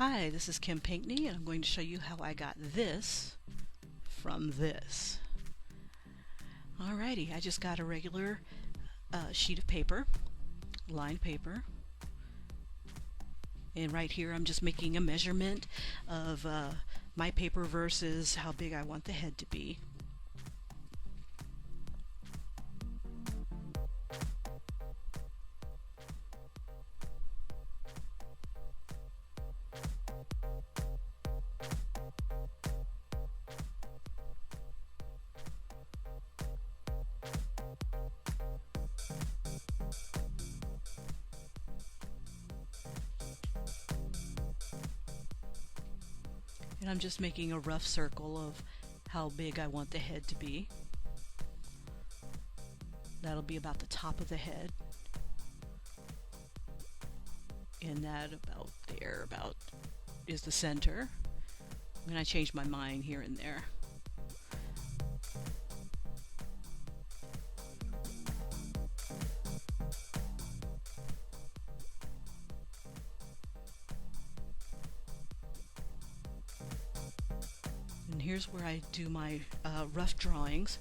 Hi, this is Kim Pinkney, and I'm going to show you how I got this from this. Alrighty, I just got a regular sheet of paper, lined paper, and right here I'm just making a measurement of my paper versus how big I want the head to be. And I'm just making a rough circle of how big I want the head to be. That'll be about the top of the head. And that about there, about is the center. And I change my mind here and there. And here's where I do my rough drawings.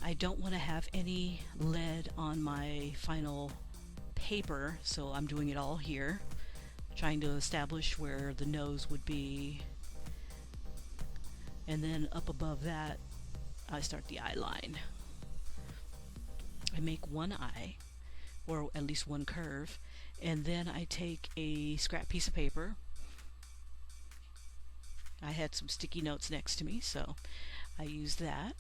I don't want to have any lead on my final paper, so I'm doing it all here, trying to establish where the nose would be. And then up above that, I start the eye line. I make one eye, or at least one curve, and then I take a scrap piece of paper. I had some sticky notes next to me, so I use that,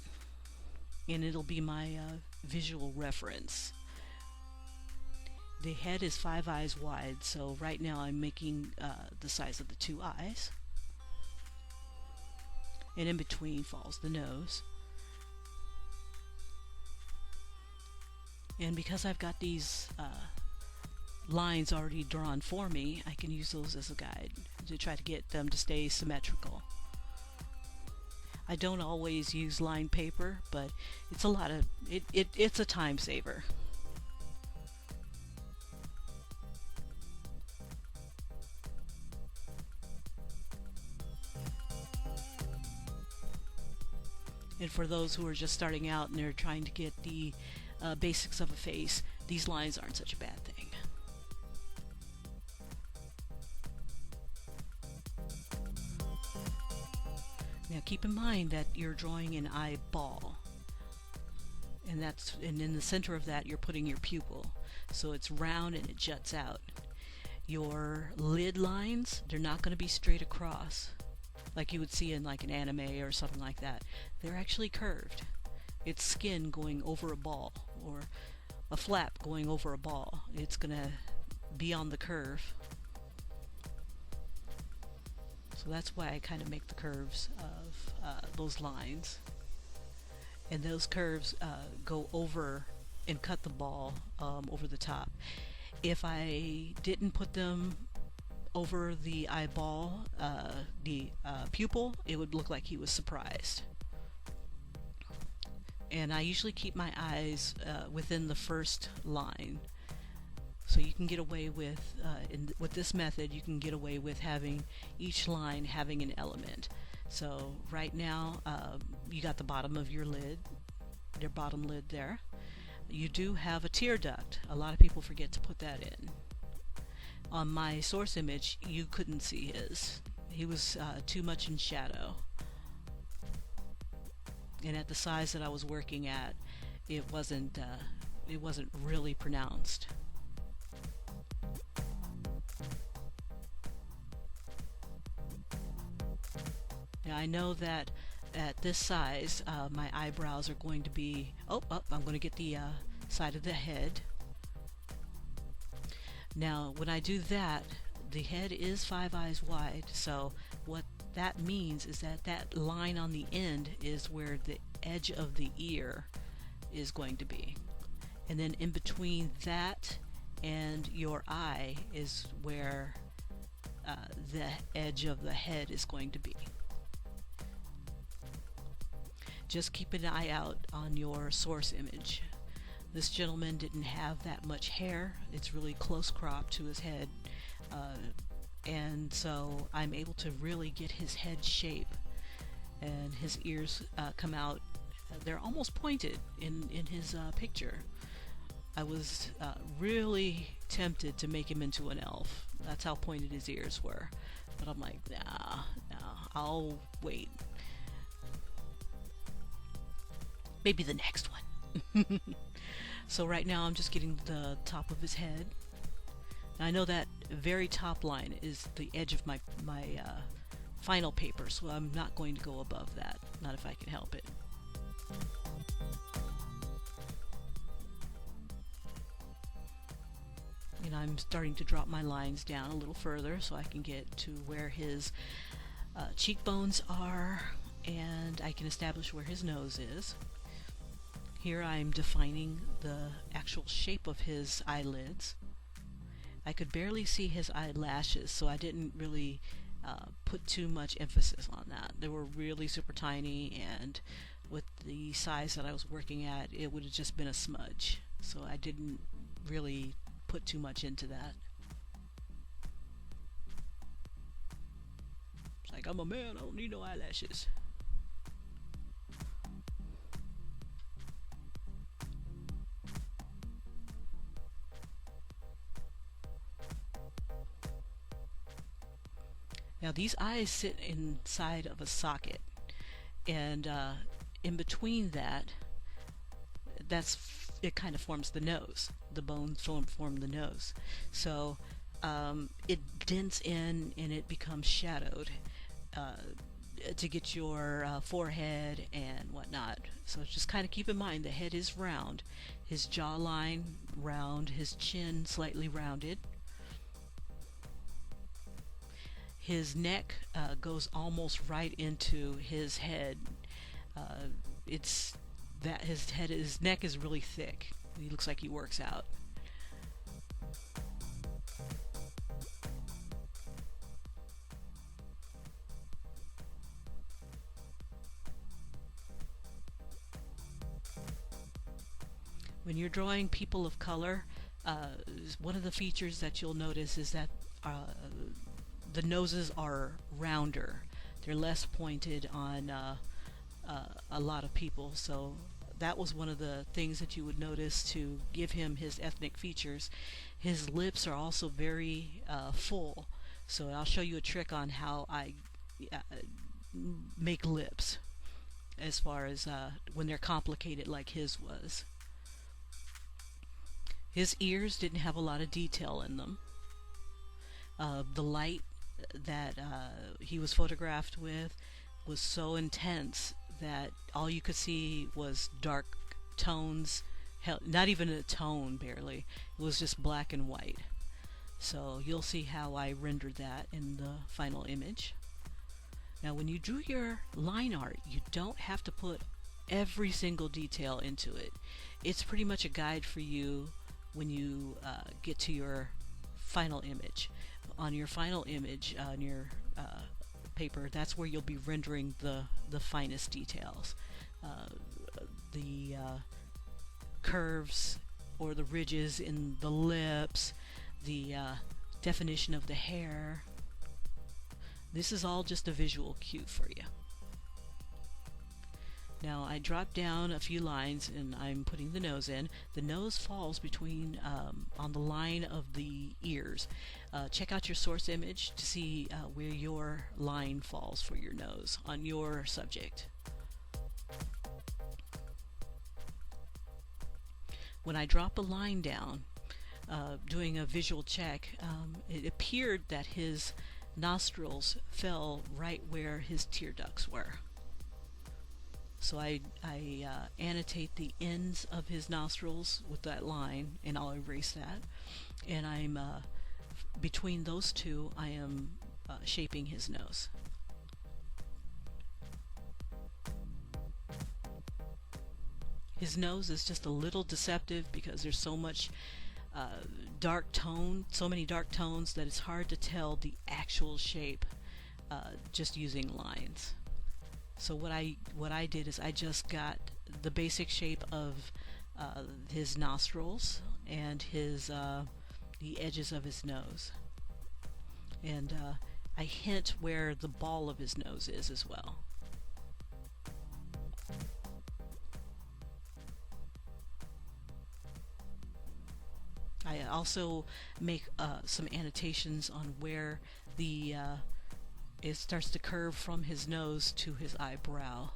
and it'll be my visual reference. The head is 5 eyes wide, so right now I'm making the size of the 2 eyes, and in between falls the nose. And because I've got these lines already drawn for me, I can use those as a guide to try to get them to stay symmetrical. I don't always use lined paper, but it's a lot of it's a time saver. And for those who are just starting out and they're trying to get the basics of a face, these lines aren't such a bad thing. Now keep in mind that you're drawing an eyeball, and in the center of that you're putting your pupil, so it's round and it juts out. Your lid lines, they're not going to be straight across like you would see in like an anime or something like that. They're actually curved. It's skin going over a ball, or a flap going over a ball. It's going to be on the curve. So that's why I kind of make the curves of those lines. And those curves go over and cut the ball over the top. If I didn't put them over the eyeball, the pupil, it would look like he was surprised. And I usually keep my eyes within the first line. So you can get away with, with this method, you can get away with having each line having an element. So right now, you got the bottom of your lid, your bottom lid there. You do have a tear duct. A lot of people forget to put that in. On my source image, you couldn't see his. He was too much in shadow. And at the size that I was working at, it wasn't really pronounced. Now I know that at this size, my eyebrows are going to be, I'm going to get the side of the head. Now when I do that, the head is 5 eyes wide, so what that means is that that line on the end is where the edge of the ear is going to be. And then in between that and your eye is where the edge of the head is going to be. Just keep an eye out on your source image. This gentleman didn't have that much hair. It's really close cropped to his head. and so I'm able to really get his head shape, and his ears come out. They're almost pointed in his picture. I was really tempted to make him into an elf. That's how pointed his ears were. But I'm like, nah, I'll wait. Maybe the next one. So right now I'm just getting the top of his head. Now I know that very top line is the edge of my final paper, so I'm not going to go above that. Not if I can help it. And I'm starting to drop my lines down a little further so I can get to where his cheekbones are, and I can establish where his nose is. Here I'm defining the actual shape of his eyelids. I could barely see his eyelashes, so I didn't really put too much emphasis on that. They were really super tiny, and with the size that I was working at, it would have just been a smudge. So I didn't really put too much into that. It's like, I'm a man, I don't need no eyelashes. Now these eyes sit inside of a socket, and in between that, it kind of forms the nose. The bones form the nose. So it dents in and it becomes shadowed to get your forehead and whatnot. So just kind of keep in mind the head is round, his jawline round, his chin slightly rounded. His neck goes almost right into his head. His neck is really thick. He looks like he works out. When you're drawing people of color, one of the features that you'll notice is that the noses are rounder. They're less pointed on a lot of people. So that was one of the things that you would notice to give him his ethnic features. His lips are also very full. So I'll show you a trick on how I make lips, as far as when they're complicated like his was. His ears didn't have a lot of detail in them. The light that he was photographed with was so intense that all you could see was dark tones, not even a tone, barely. It was just black and white. So you'll see how I rendered that in the final image. Now when you drew your line art, you don't have to put every single detail into it. It's pretty much a guide for you when you get to your final image. On your final image, on your paper, that's where you'll be rendering the finest details. The curves or the ridges in the lips, the definition of the hair. This is all just a visual cue for you. Now I dropped down a few lines and I'm putting the nose in. The nose falls between on the line of the ears. Check out your source image to see where your line falls for your nose on your subject. When I drop a line down, doing a visual check, it appeared that his nostrils fell right where his tear ducts were. So I annotate the ends of his nostrils with that line, and I'll erase that. And I'm between those two, I am shaping his nose. His nose is just a little deceptive because there's so much dark tone, so many dark tones that it's hard to tell the actual shape just using lines. So what I did is I just got the basic shape of his nostrils and his the edges of his nose, and I hint where the ball of his nose is as well. I also make some annotations on where the it starts to curve from his nose to his eyebrow.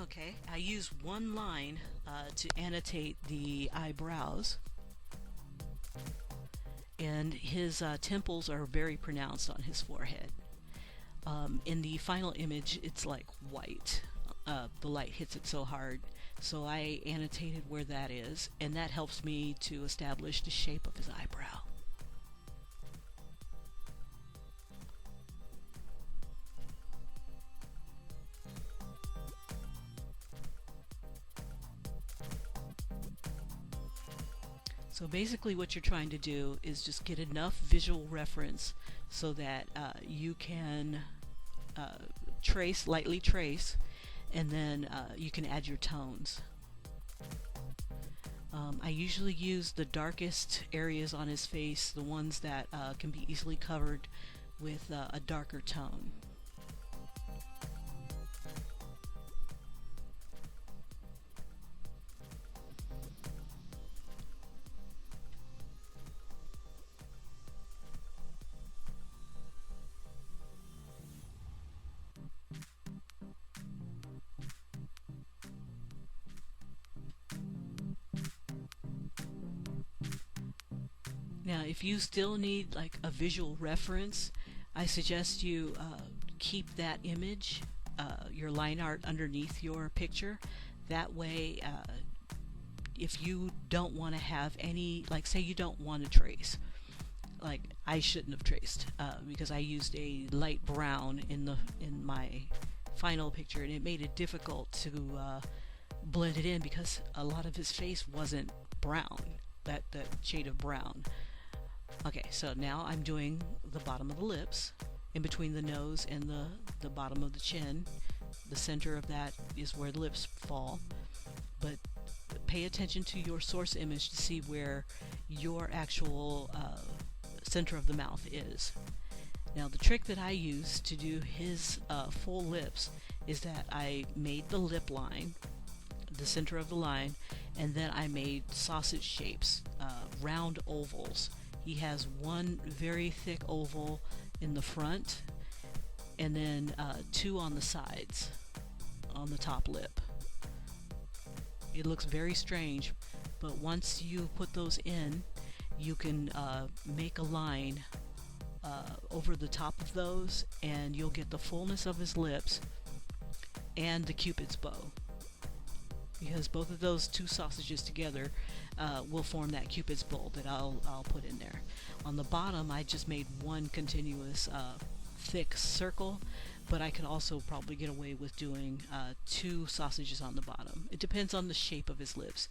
Okay, I use one line to annotate the eyebrows, and his temples are very pronounced on his forehead. In the final image, it's like white. The light hits it so hard. So I annotated where that is, and that helps me to establish the shape of his eyebrow. So basically what you're trying to do is just get enough visual reference so that you can lightly trace, and then you can add your tones. I usually use the darkest areas on his face, the ones that can be easily covered with a darker tone. Now, if you still need like a visual reference, I suggest you keep that image, your line art, underneath your picture. That way, if you don't want to have any, like say you don't want to trace, like I shouldn't have traced because I used a light brown in my final picture, and it made it difficult to blend it in because a lot of his face wasn't brown, that shade of brown. Okay, so now I'm doing the bottom of the lips, in between the nose and the bottom of the chin. The center of that is where the lips fall. But pay attention to your source image to see where your actual center of the mouth is. Now the trick that I use to do his full lips is that I made the lip line, the center of the line, and then I made sausage shapes, round ovals. He has one very thick oval in the front, and then two on the sides, on the top lip. It looks very strange, but once you put those in, you can make a line over the top of those, and you'll get the fullness of his lips and the Cupid's bow. Because both of those two sausages together will form that Cupid's bow that I'll put in there. On the bottom, I just made one continuous thick circle, but I could also probably get away with doing two sausages on the bottom. It depends on the shape of his lips.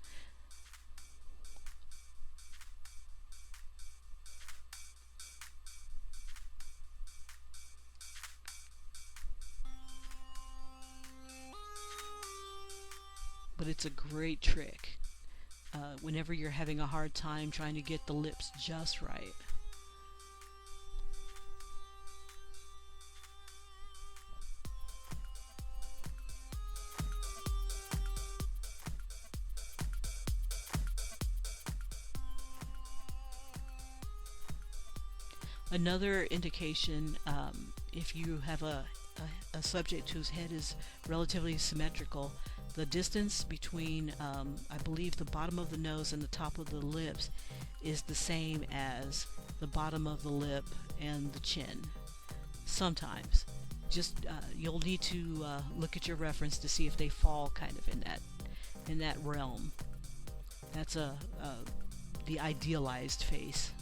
But it's a great trick whenever you're having a hard time trying to get the lips just right. Another indication, if you have a subject whose head is relatively symmetrical, the distance between, I believe, the bottom of the nose and the top of the lips is the same as the bottom of the lip and the chin. Sometimes. Just you'll need to look at your reference to see if they fall kind of in that realm. That's the idealized face.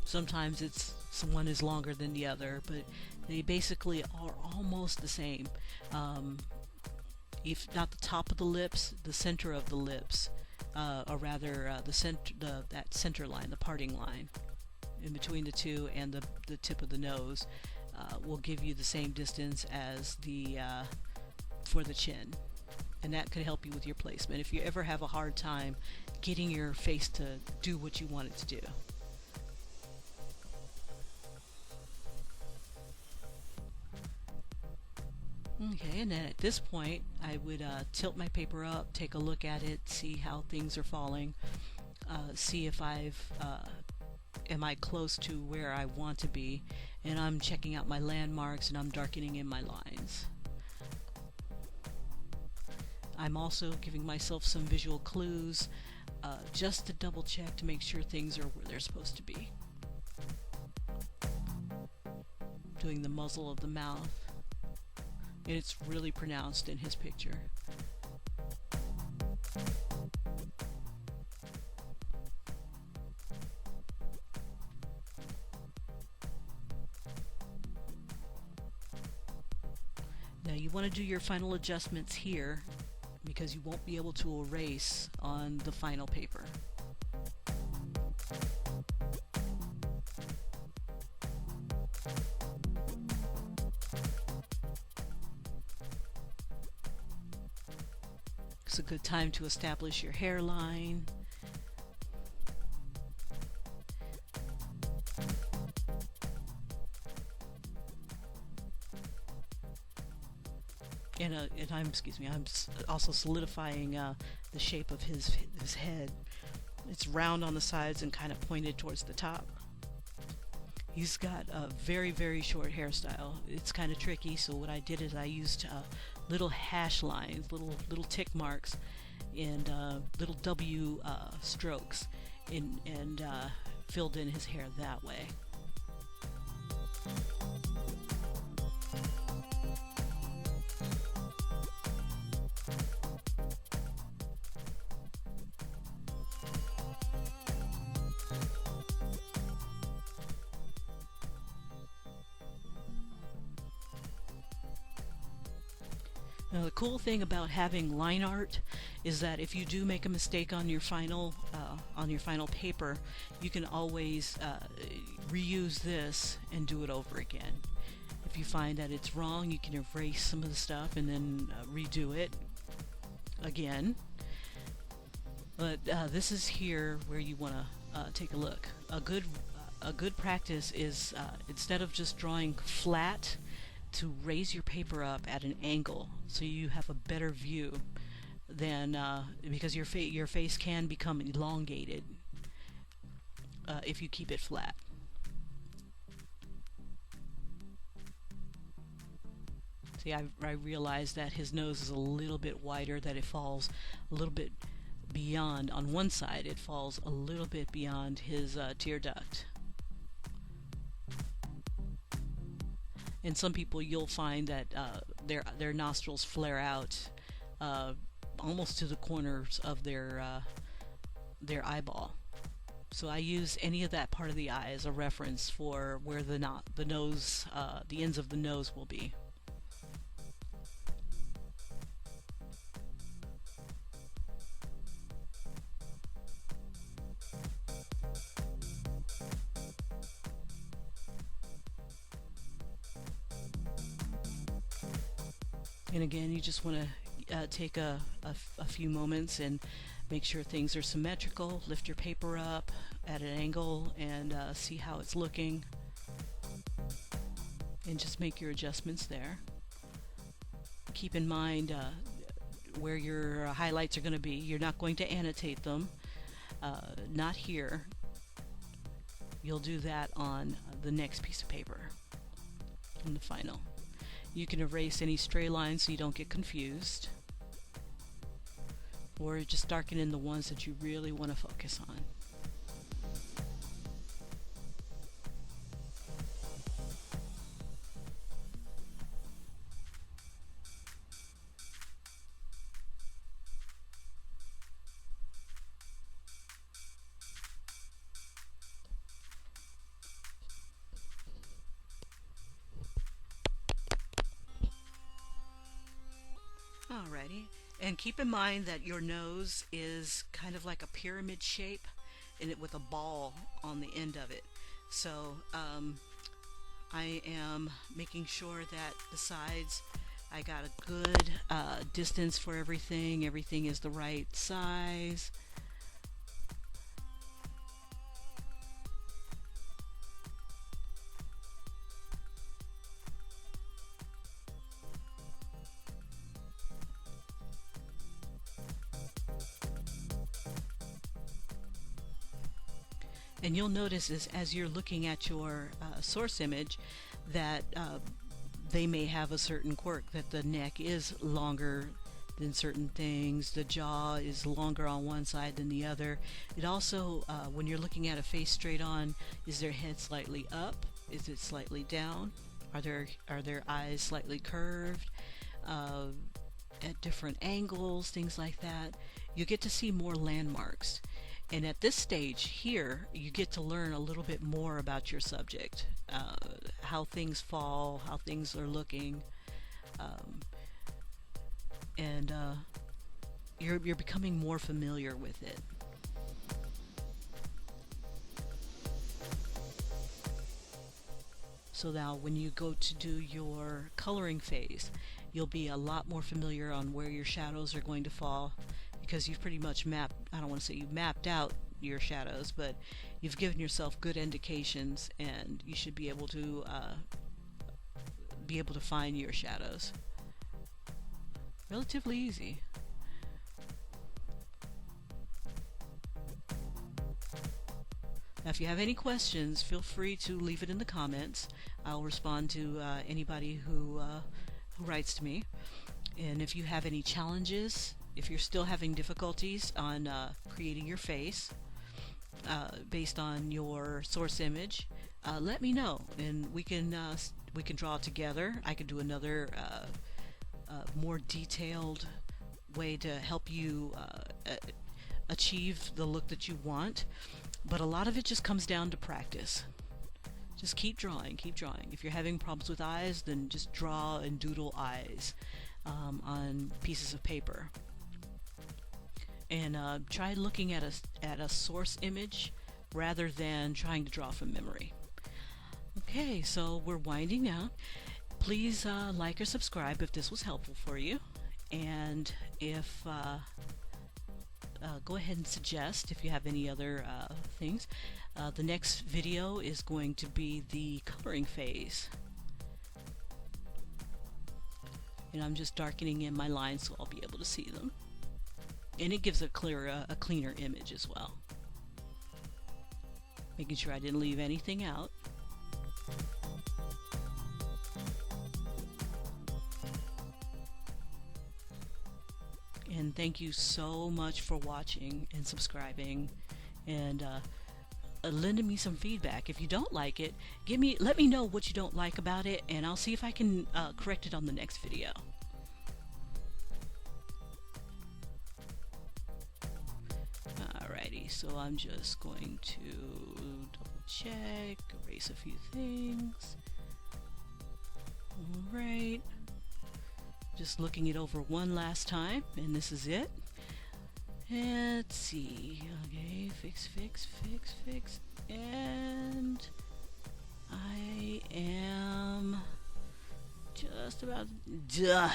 Sometimes it's So one is longer than the other, but they basically are almost the same. Um, if not the top of the lips, the center of the lips, or rather that center line, the parting line in between the two, and the tip of the nose will give you the same distance as the for the chin, and that could help you with your placement if you ever have a hard time getting your face to do what you want it to do. Okay, and then at this point, I would tilt my paper up, take a look at it, see how things are falling, see if am I close to where I want to be, and I'm checking out my landmarks and I'm darkening in my lines. I'm also giving myself some visual clues, just to double check to make sure things are where they're supposed to be. Doing the muzzle of the mouth. And it's really pronounced in his picture. Now you want to do your final adjustments here because you won't be able to erase on the final paper. It's a good time to establish your hairline. And I'm also solidifying the shape of his head. It's round on the sides and kind of pointed towards the top. He's got a very, very short hairstyle. It's kind of tricky, so what I did is I used little hash lines, little tick marks, and little W strokes, and filled in his hair that way. Now the cool thing about having line art is that if you do make a mistake on your final paper, you can always reuse this and do it over again. If you find that it's wrong, you can erase some of the stuff and then redo it again. But this is here where you want to take a look. A good practice is instead of just drawing flat, to raise your paper up at an angle so you have a better view than because your face can become elongated if you keep it flat. See, I realized that his nose is a little bit wider, that it falls a little bit beyond, on one side it falls a little bit beyond his tear duct. And some people, you'll find that their nostrils flare out almost to the corners of their eyeball. So I use any of that part of the eye as a reference for where the nose, the ends of the nose will be. And again, you just want to take a few moments and make sure things are symmetrical. Lift your paper up at an angle and see how it's looking. And just make your adjustments there. Keep in mind where your highlights are going to be. You're not going to annotate them. Not here. You'll do that on the next piece of paper, on the final. You can erase any stray lines so you don't get confused, or just darken in the ones that you really want to focus on. Alrighty. And keep in mind that your nose is kind of like a pyramid shape and it with a ball on the end of it. So I am making sure that the sides, I got a good distance for everything. Everything is the right size. And you'll notice as you're looking at your source image that they may have a certain quirk, that the neck is longer than certain things, the jaw is longer on one side than the other. It also, when you're looking at a face straight on, is their head slightly up? Is it slightly down? Are their eyes slightly curved? At different angles, things like that. You get to see more landmarks. And at this stage here, you get to learn a little bit more about your subject, how things fall, how things are looking, and you're becoming more familiar with it. So now when you go to do your coloring phase, you'll be a lot more familiar on where your shadows are going to fall, because you've pretty much mapped, I don't want to say you've mapped out your shadows, but you've given yourself good indications, and you should be able to find your shadows. Relatively easy. Now, if you have any questions, feel free to leave it in the comments. I'll respond to anybody who writes to me. And if you have any challenges, if you're still having difficulties on creating your face based on your source image, let me know, and we can draw together. I could do another more detailed way to help you achieve the look that you want. But a lot of it just comes down to practice. Just keep drawing, keep drawing. If you're having problems with eyes, then just draw and doodle eyes on pieces of paper. And try looking at a source image rather than trying to draw from memory. Okay, so we're winding down. Please like or subscribe if this was helpful for you. And if go ahead and suggest if you have any other things. The next video is going to be the coloring phase. And I'm just darkening in my lines so I'll be able to see them. And it gives a cleaner image as well. Making sure I didn't leave anything out. And thank you so much for watching and subscribing, and lending me some feedback. If you don't like it, let me know what you don't like about it, and I'll see if I can correct it on the next video. Alrighty, so I'm just going to double check, erase a few things. Alright. Just looking it over one last time, and this is it. Let's see. Okay, fix, and I am just about done.